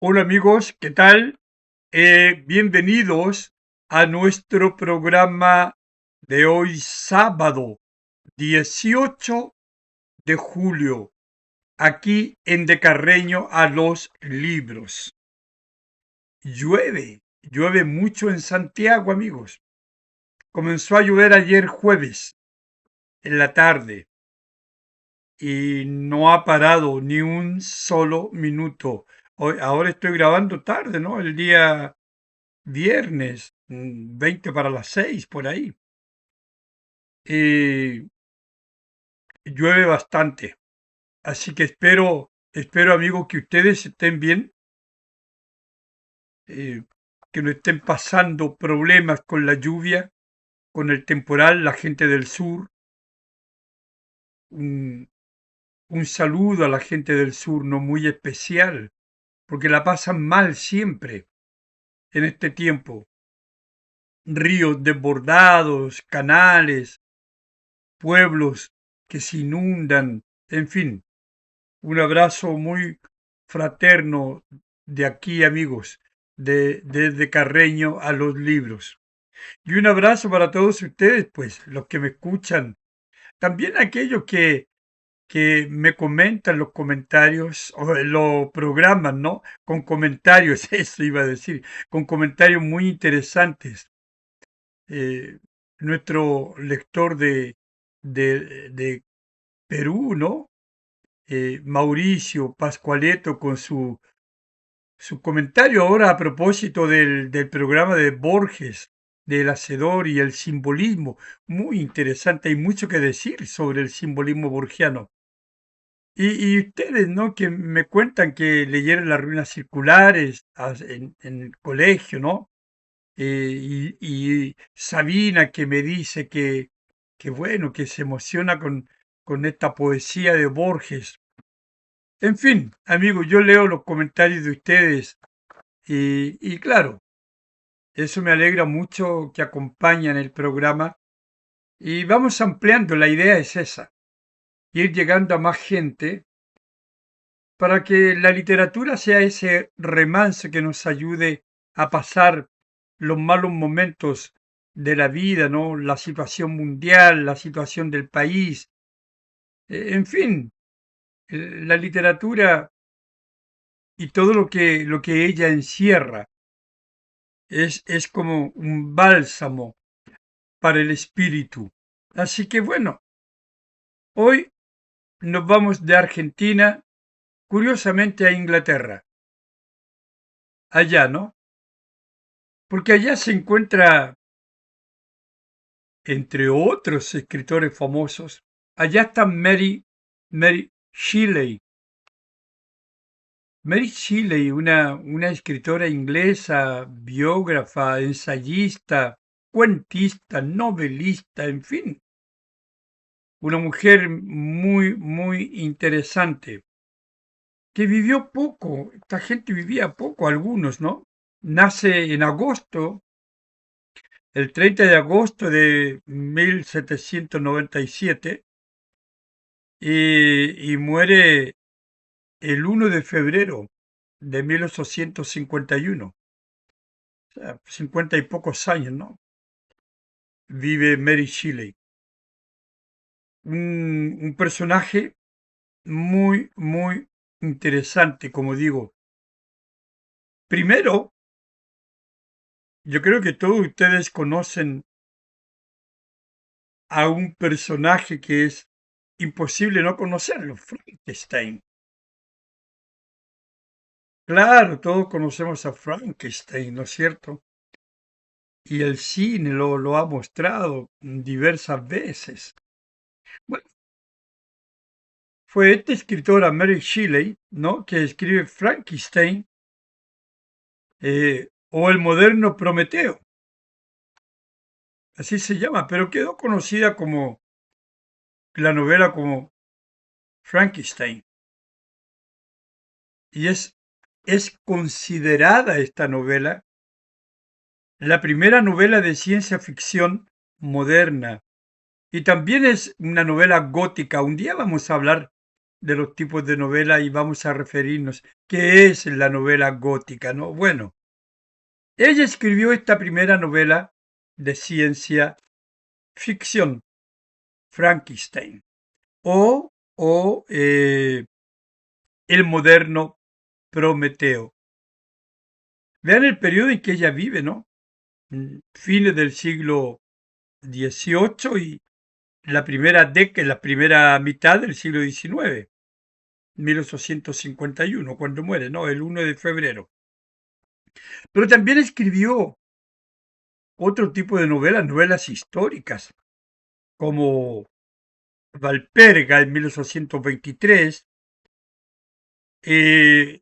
Hola amigos, ¿qué tal? Bienvenidos a nuestro programa de hoy sábado 18 de julio, aquí en De Carreño a los Libros. Llueve mucho en Santiago, amigos. Comenzó a llover ayer jueves, en la tarde, y no ha parado ni un solo minuto. Ahora estoy grabando tarde, ¿no? El día viernes, 20 para las 6 por ahí. Y llueve bastante. Así que espero amigos que ustedes estén bien, eh, que no estén pasando problemas con la lluvia, con el temporal, la gente del sur. Un, un saludo a la gente del sur, no muy especial, porque la pasan mal siempre en este tiempo. Ríos desbordados, canales, pueblos que se inundan, en fin. Un abrazo muy fraterno de aquí, amigos, desde Carreño a los Libros. Y un abrazo para todos ustedes, pues, los que me escuchan. También aquellos que me comentan los comentarios, o los programas, ¿no? Con comentarios, eso iba a decir, con comentarios muy interesantes. Eh, Nuestro lector de Perú, ¿no? Mauricio Pascualeto con su comentario ahora a propósito del programa de Borges, del Hacedor y el simbolismo. Muy interesante, hay mucho que decir sobre el simbolismo borgiano. Y ustedes, ¿no? Que me cuentan que leyeron las ruinas circulares en el colegio, ¿no? Y Sabina que me dice que bueno, que se emociona con esta poesía de Borges. En fin, amigos, yo leo los comentarios de ustedes y claro, eso me alegra mucho que acompañan el programa y vamos ampliando, la idea es esa, ir llegando a más gente para que la literatura sea ese remanso que nos ayude a pasar los malos momentos de la vida, ¿no? La situación mundial, la situación del país, en fin, la literatura y todo lo que ella encierra es como un bálsamo para el espíritu. Así que bueno, hoy nos vamos de Argentina, curiosamente a Inglaterra, allá, ¿no? Porque allá se encuentra, entre otros escritores famosos, allá está Mary Shelley. Mary Shelley, una escritora inglesa, biógrafa, ensayista, cuentista, novelista, en fin, una mujer muy interesante, que vivió poco, esta gente vivía poco, algunos, ¿no? Nace en agosto, el 30 de agosto de 1797, y muere el 1 de febrero de 1851. O sea, 50 y pocos años, ¿no? Vive Mary Shelley. Un personaje muy interesante, como digo. Primero, yo creo que todos ustedes conocen a un personaje que es imposible no conocerlo, Frankenstein. Claro, todos conocemos a Frankenstein, ¿no es cierto? Y el cine lo ha mostrado diversas veces. Bueno, fue esta escritora Mary Shelley, ¿no? Que escribe Frankenstein o el moderno Prometeo, así se llama, pero quedó conocida como la novela como Frankenstein. Y es considerada esta novela la primera novela de ciencia ficción moderna. Y también es una novela gótica. Un día vamos a hablar de los tipos de novela y vamos a referirnos qué es la novela gótica, ¿no? Bueno, ella escribió esta primera novela de ciencia ficción, Frankenstein, o el moderno Prometeo. Vean el periodo en que ella vive, ¿no? Fines del siglo XVIII y la primera década, la primera mitad del siglo XIX, 1851, cuando muere, ¿no? El 1 de febrero. Pero también escribió otro tipo de novelas, novelas históricas, como Valperga en 1823, el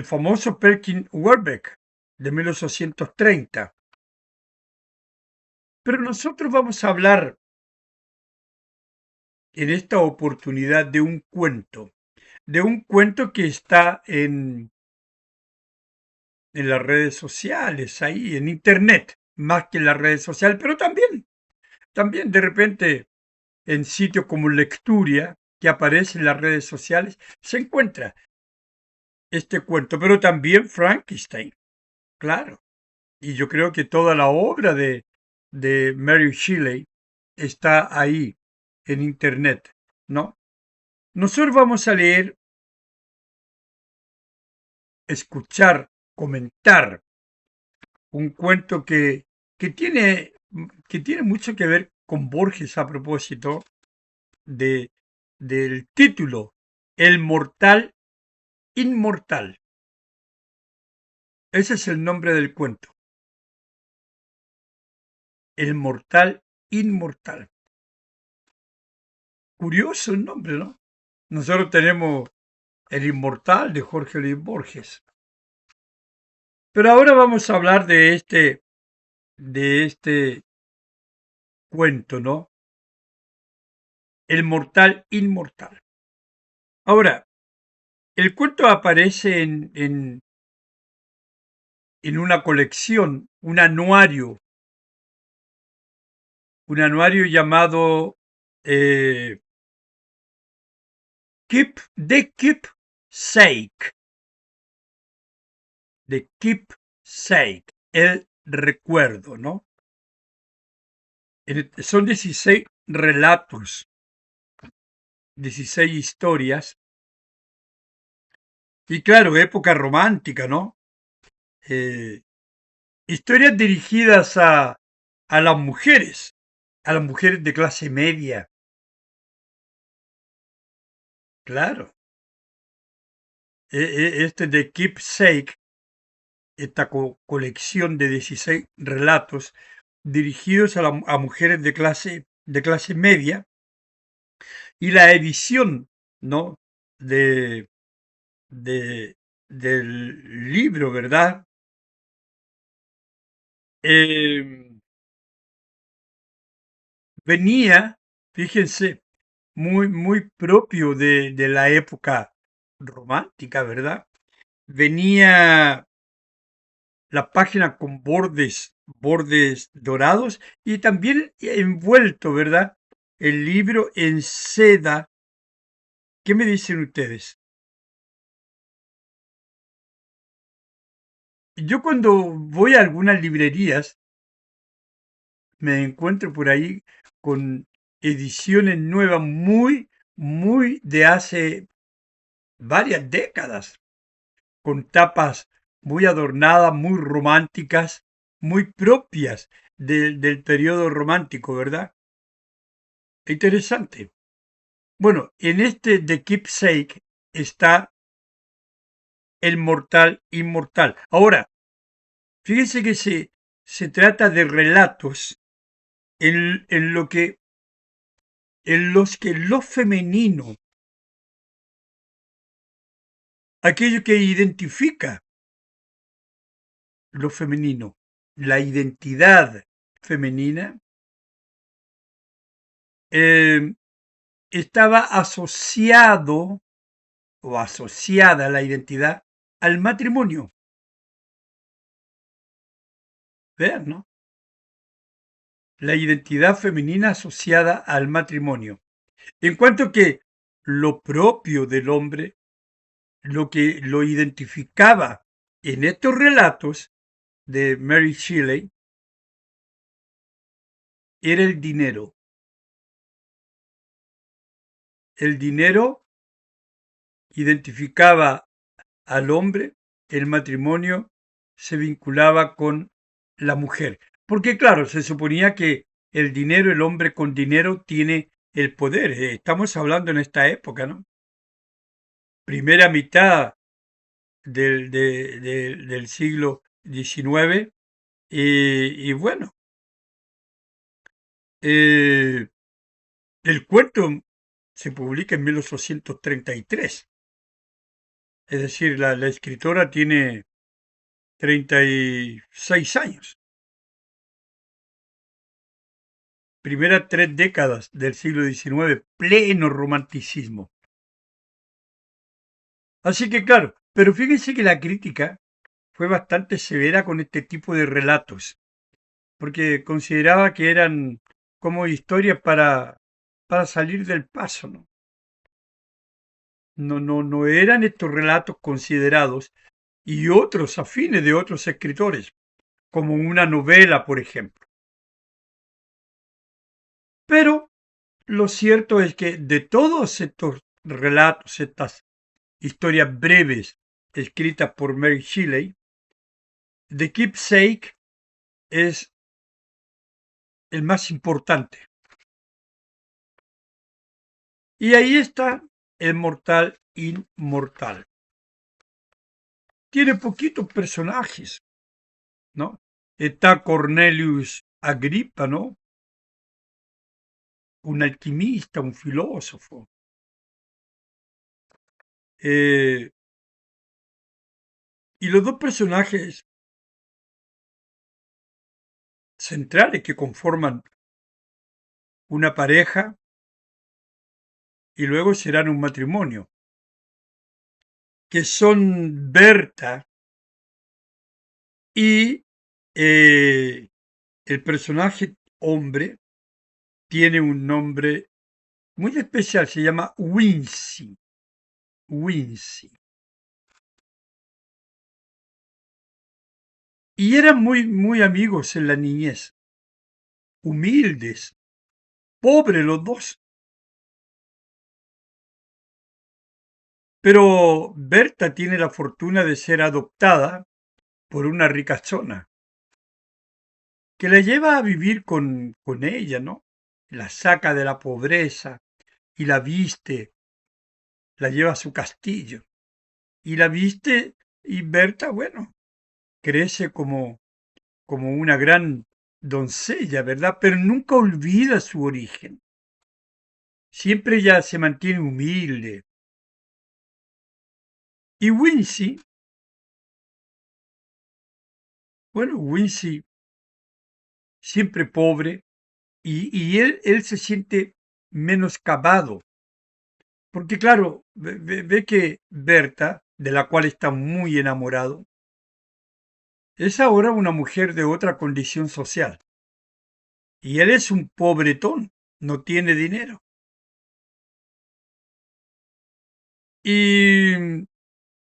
famoso Perkin Warbeck de 1830. Pero nosotros vamos a hablar en esta oportunidad de un cuento que está en las redes sociales, ahí en internet, más que en las redes sociales, pero también de repente en sitios como Lecturia, que aparece en las redes sociales, se encuentra este cuento, pero también Frankenstein, claro. Y yo creo que toda la obra de Mary Shelley está ahí en internet, ¿no? Nosotros vamos a leer, escuchar, comentar un cuento que tiene, que tiene mucho que ver con Borges a propósito de, del título, El mortal inmortal. Ese es el nombre del cuento, El mortal inmortal. Curioso el nombre, ¿no? Nosotros tenemos El inmortal de Jorge Luis Borges. Pero ahora vamos a hablar de este cuento, ¿no? El mortal inmortal. Ahora, el cuento aparece en una colección, un anuario llamado eh, The Keepsake, The Keepsake, el recuerdo, ¿no? Son 16 relatos, 16 historias, y claro, época romántica, ¿no? Eh, Historias dirigidas a las mujeres de clase media, claro. Este de Keepsake, esta colección de 16 relatos dirigidos a mujeres de clase media, y la edición, ¿no? de, de, del libro, ¿verdad? Eh, venía, fíjense, muy propio de la época romántica, ¿verdad? Venía la página con bordes dorados y también envuelto, ¿verdad? El libro en seda. ¿Qué me dicen ustedes? Yo cuando voy a algunas librerías me encuentro por ahí con ediciones nuevas muy de hace varias décadas, con tapas muy adornadas, muy románticas, muy propias del periodo romántico, ¿verdad? Interesante. Bueno, en este de Keepsake está el mortal inmortal. Ahora, fíjense que se trata de relatos en lo que, en los que lo femenino, aquello que identifica lo femenino, la identidad femenina, eh, estaba asociado o asociada a la identidad al matrimonio. Vean, ¿no? La identidad femenina asociada al matrimonio. En cuanto que lo propio del hombre, lo que lo identificaba en estos relatos de Mary Shelley, era el dinero. El dinero identificaba al hombre, el matrimonio se vinculaba con la mujer. Porque claro, se suponía que el dinero, el hombre con dinero tiene el poder. Estamos hablando en esta época, ¿no? Primera mitad del siglo XIX. Y bueno, eh, el cuento se publica en 1833. Es decir, la escritora tiene 36 años. Primeras 3 décadas del siglo XIX, pleno romanticismo. Así que claro, pero fíjense que la crítica fue bastante severa con este tipo de relatos, porque consideraba que eran como historias para salir del paso, ¿no? No eran estos relatos considerados y otros afines de otros escritores, como una novela, por ejemplo. Pero lo cierto es que de todos estos relatos, estas historias breves escritas por Mary Shelley, The Keepsake es el más importante. Y ahí está el mortal inmortal. Tiene poquitos personajes, ¿no? Está Cornelius Agrippa, ¿no? Un alquimista, un filósofo. Y los dos personajes centrales que conforman una pareja y luego serán un matrimonio, que son Berta y el personaje hombre tiene un nombre muy especial, se llama Wincy. Wincy. Y eran muy amigos en la niñez, humildes, pobres los dos. Pero Berta tiene la fortuna de ser adoptada por una ricachona que la lleva a vivir con ella, ¿no? La saca de la pobreza y la viste, la lleva a su castillo y la viste y Berta, bueno, crece como una gran doncella, ¿verdad? Pero nunca olvida su origen. Siempre ella se mantiene humilde. Y Wincy, bueno, Wincy siempre pobre y él se siente menoscabado. Porque claro, ve que Berta, de la cual está muy enamorado, es ahora una mujer de otra condición social. Y él es un pobretón, no tiene dinero. Y,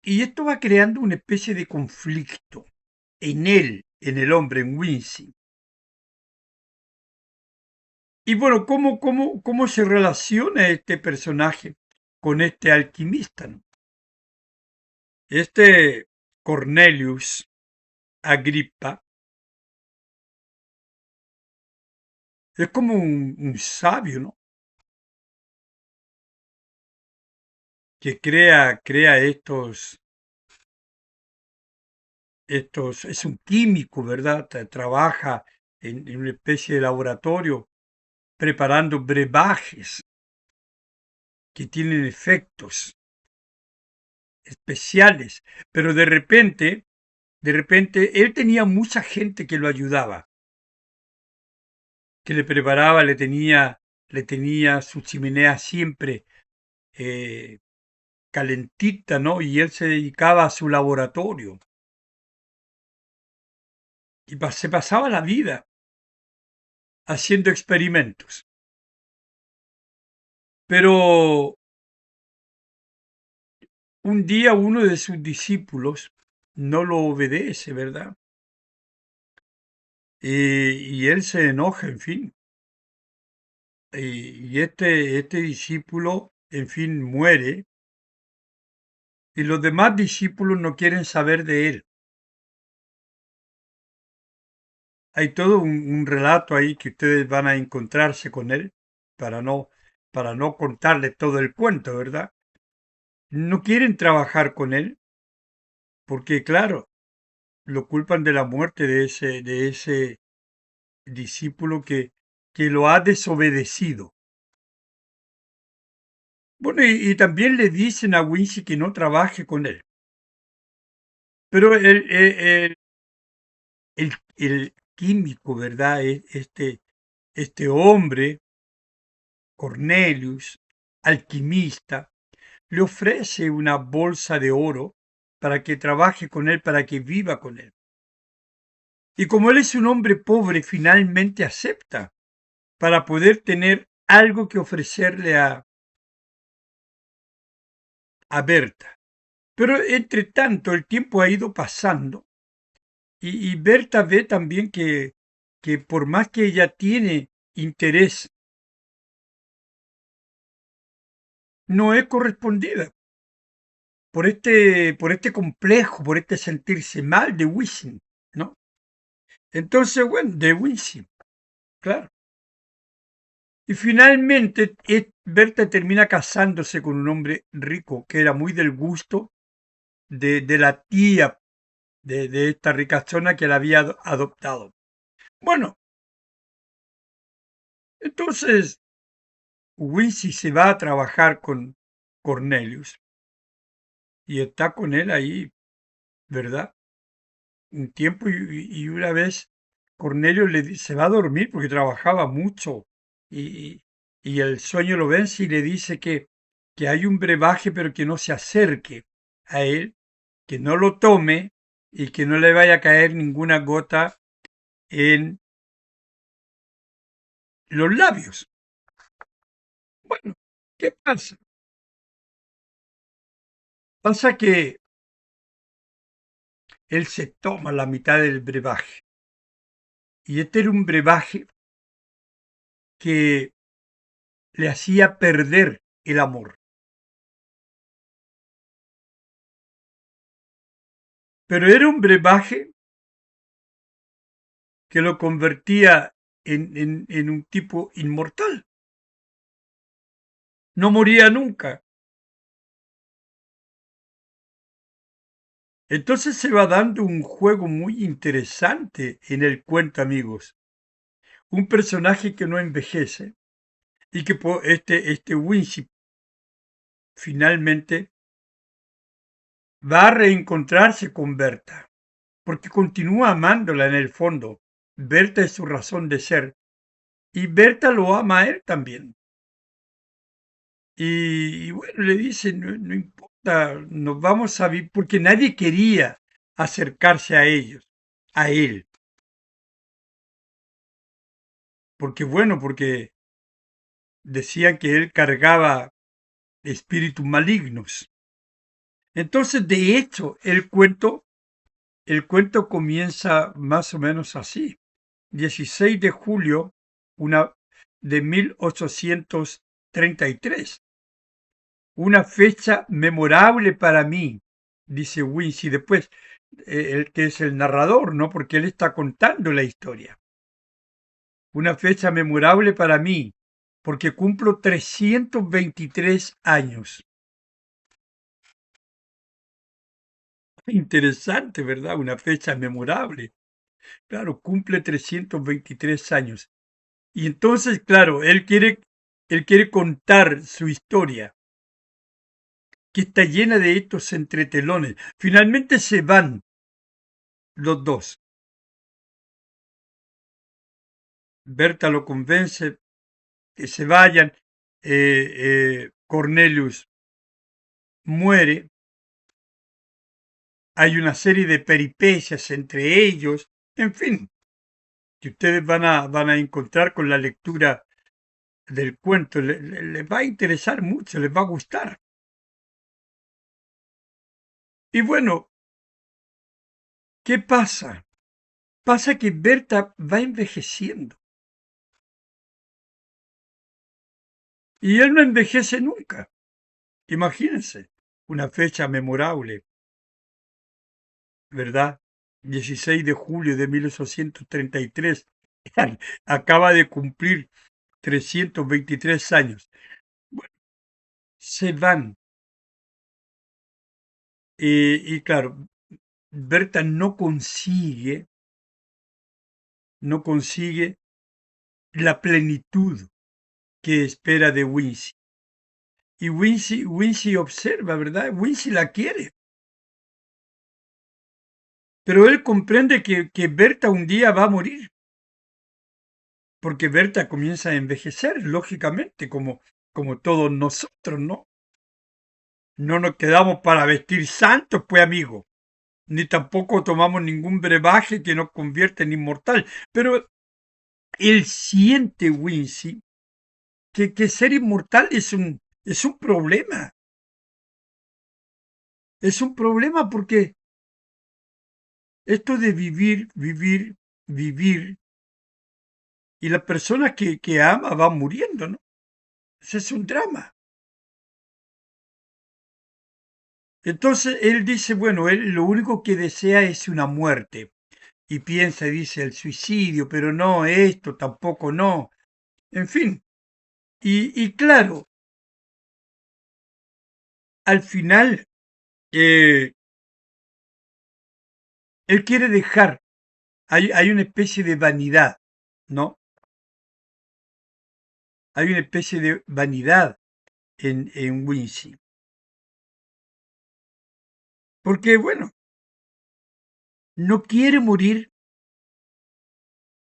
y esto va creando una especie de conflicto en él, en el hombre, en Wincy. Y bueno, ¿cómo se relaciona este personaje con este alquimista, ¿no? Este Cornelius Agrippa es como un sabio, ¿no? Que crea es un químico, ¿verdad? Trabaja en una especie de laboratorio preparando brebajes que tienen efectos especiales, pero de repente, él tenía mucha gente que lo ayudaba, que le preparaba, le tenía su chimenea siempre eh, calentita, ¿no? Y él se dedicaba a su laboratorio y se pasaba la vida haciendo experimentos. Pero un día uno de sus discípulos no lo obedece, ¿verdad? Y él se enoja, en fin. Y este discípulo, en fin, muere. Y los demás discípulos no quieren saber de él. Hay todo un relato ahí que ustedes van a encontrarse con él para no, para no contarle todo el cuento, ¿verdad? No quieren trabajar con él porque, claro, lo culpan de la muerte de ese discípulo que lo ha desobedecido. Bueno, y también le dicen a Wincy que no trabaje con él. Pero el químico, ¿verdad? Este hombre, Cornelius, alquimista, le ofrece una bolsa de oro para que trabaje con él, para que viva con él. Y como él es un hombre pobre, finalmente acepta para poder tener algo que ofrecerle a Berta. Pero entre tanto, el tiempo ha ido pasando y Berta ve también que por más que ella tiene interés, no es correspondida por este complejo, por este sentirse mal de Wisin, ¿no? Entonces, bueno, de Wisin, claro. Y finalmente, Berta termina casándose con un hombre rico que era muy del gusto de la tía de esta ricachona que la había adoptado. Bueno, entonces Wincy se va a trabajar con Cornelius y está con él ahí, ¿verdad? Un tiempo y una vez Cornelius se va a dormir porque trabajaba mucho y, y el sueño lo vence y le dice que hay un brebaje pero que no se acerque a él, que no lo tome y que no le vaya a caer ninguna gota en los labios. Bueno, ¿qué pasa? Pasa que él se toma la mitad del brebaje. Y este era un brebaje que le hacía perder el amor. Pero era un brebaje que lo convertía en un tipo inmortal. No moría nunca. Entonces se va dando un juego muy interesante en el cuento, amigos. Un personaje que no envejece y que este Wincy finalmente va a reencontrarse con Berta, porque continúa amándola en el fondo. Berta es su razón de ser y Berta lo ama a él también. Y bueno, le dice, no, no importa, nos vamos a vivir, porque nadie quería acercarse a ellos, a él, porque bueno, porque decían que él cargaba espíritus malignos. Entonces, de hecho, el cuento comienza más o menos así. 16 de julio una, de 1833. Una fecha memorable para mí, dice Wincy después, el que es el narrador, ¿no? Porque él está contando la historia. Una fecha memorable para mí, porque cumplo 323 años. Interesante, ¿verdad? Una fecha memorable. Claro, cumple 323 años. Y entonces, claro, él quiere contar su historia, que está llena de estos entretelones. Finalmente se van los dos. Berta lo convence que se vayan. Cornelius muere. Hay una serie de peripecias entre ellos. En fin, que ustedes van a encontrar con la lectura del cuento. Les va a interesar mucho, les va a gustar. Y bueno, ¿qué pasa? Pasa que Berta va envejeciendo y él no envejece nunca. Imagínense, una fecha memorable, ¿verdad? 16 de julio de 1833. Acaba de cumplir 323 años. Bueno, se van. Y claro, Berta no consigue la plenitud que espera de Wincy. Y Wincy observa, ¿verdad? Wincy la quiere. Pero él comprende que Berta un día va a morir. Porque Berta comienza a envejecer, lógicamente, como todos nosotros, ¿no? No nos quedamos para vestir santos, pues, amigo. Ni tampoco tomamos ningún brebaje que nos convierta en inmortal. Pero él siente, Wincy, que ser inmortal es un problema. Es un problema porque esto de vivir, vivir, vivir, y la persona que ama va muriendo, ¿no? Ese es un drama. Entonces él dice, bueno, él lo único que desea es una muerte. Y piensa y dice el suicidio, pero no, esto tampoco no. En fin, y claro, al final, eh, él quiere dejar, hay una especie de vanidad, ¿no? Hay una especie de vanidad en Wincy. Porque, bueno, no quiere morir,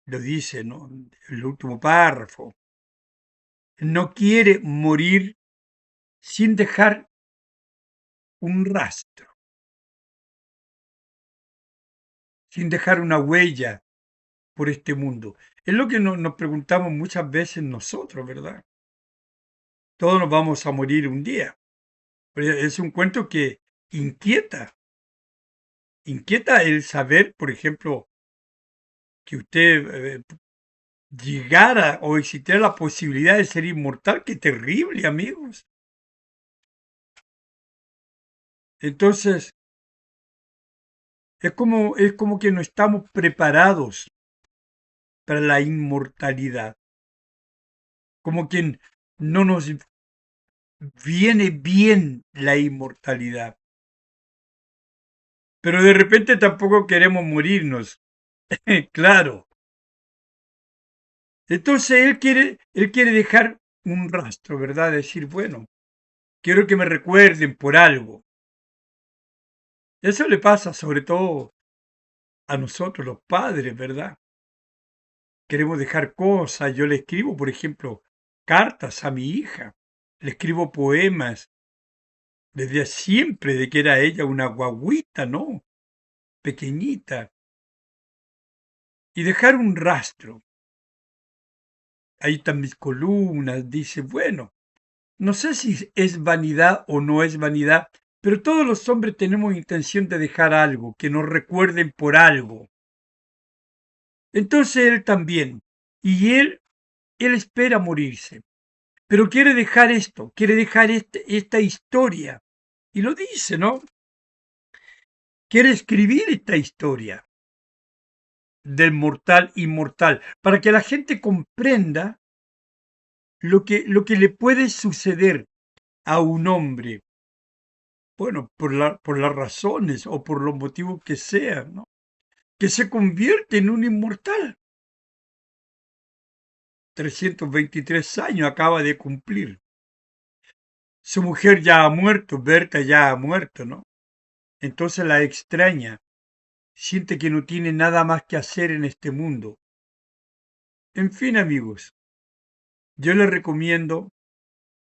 lo dice, ¿no? El último párrafo. No quiere morir sin dejar un rastro, sin dejar una huella por este mundo. Es lo que nos preguntamos muchas veces nosotros, ¿verdad? Todos nos vamos a morir un día. Pero es un cuento que inquieta, inquieta el saber, por ejemplo, que usted llegara o existiera la posibilidad de ser inmortal. ¡Qué terrible, amigos! Entonces, es como que no estamos preparados para la inmortalidad, como que no nos viene bien la inmortalidad, pero de repente tampoco queremos morirnos, claro. Entonces él quiere dejar un rastro, ¿verdad? Decir, bueno, quiero que me recuerden por algo. Eso le pasa sobre todo a nosotros los padres, ¿verdad? Queremos dejar cosas. Yo le escribo, por ejemplo, cartas a mi hija, le escribo poemas desde siempre, de que era ella una guagüita, ¿no? Pequeñita. Y dejar un rastro. Ahí están mis columnas, dice, bueno, no sé si es vanidad o no es vanidad, pero todos los hombres tenemos intención de dejar algo, que nos recuerden por algo. Entonces él también, y él espera morirse, pero quiere dejar esto, quiere dejar esta historia. Y lo dice, ¿no? Quiere escribir esta historia del mortal inmortal, para que la gente comprenda lo que le puede suceder a un hombre, bueno, por las razones o por los motivos que sean, ¿no? Que se convierte en un inmortal. 323 años acaba de cumplir. Su mujer ya ha muerto, Berta ya ha muerto, ¿no? Entonces la extraña, siente que no tiene nada más que hacer en este mundo. En fin, amigos, yo les recomiendo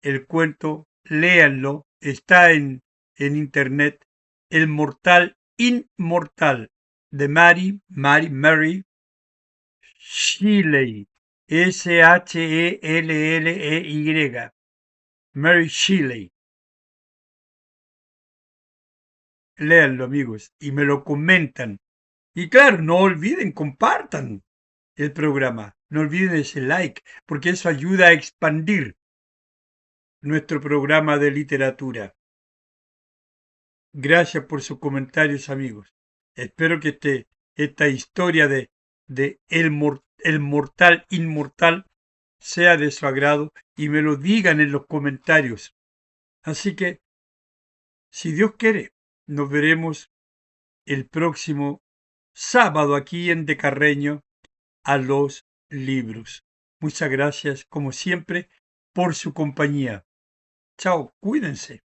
el cuento, léanlo, está en internet, El Mortal Inmortal, de Mary Shelley, Shelley, Mary Shelley. léanlo, amigos, y me lo comentan. Y claro, no olviden, compartan el programa. No olviden ese like, porque eso ayuda a expandir nuestro programa de literatura. Gracias por sus comentarios, amigos. Espero que esta historia de el mortal inmortal sea de su agrado y me lo digan en los comentarios. Así que, si Dios quiere, nos veremos el próximo sábado aquí en De Carreño a los libros. Muchas gracias, como siempre, por su compañía. Chao, cuídense.